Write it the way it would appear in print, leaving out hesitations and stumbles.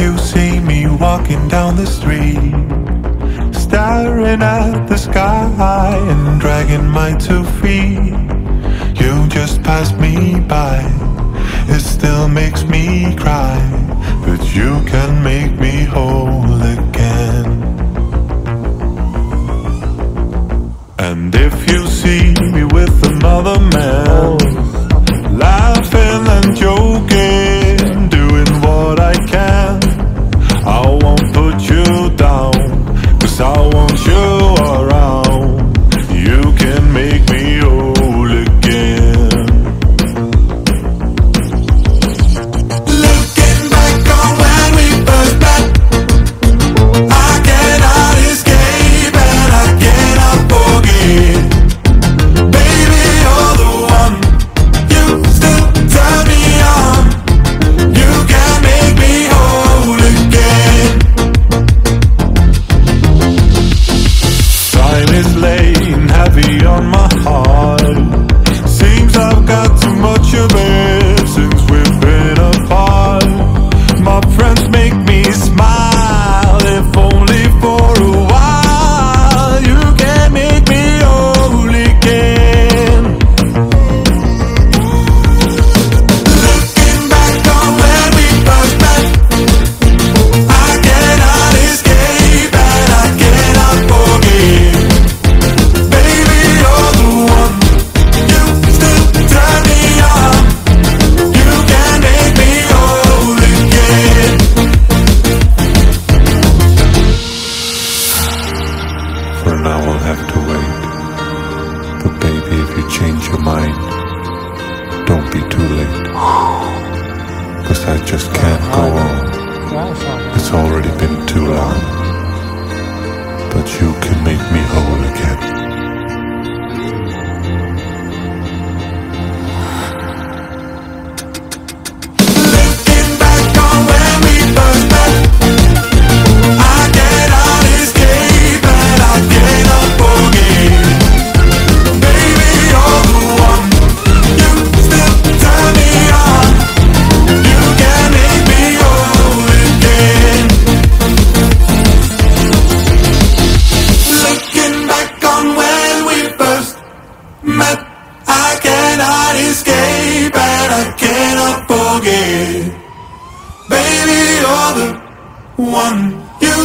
you see me walking down the street, staring at the sky and dragging my 2 feet, you just passed me by. It still makes me cry, but you can make me whole again. And if you see me with another man, laughing and joking, doing what I can, I won't put you down, 'cause I want you around. You can make me whole again. Looking back on when we first met, I cannot escape and I cannot forget. Baby, you're the one, you still turn me on. You can make me whole again. Time is laying heavy on my heart. Seems I've got too much of it since we've been apart. My friends make me smile, if only for a while. You can make me whole again. Looking back on when we first met, I cannot escape and I cannot forget. Baby, you're the one, you still turn me on. You can make me whole again. For now I'll have to wait, but baby, if you change your mind, don't be too late, 'cause I just can't go on. It's already been too long, but you can make me whole again. Looking back on when we first met, I cannot escape and I cannot forget. Baby, you're the one, you still turn me on. You can make me whole again. Looking back on when we first met, I cannot escape and I cannot forget. Baby, you're the one, you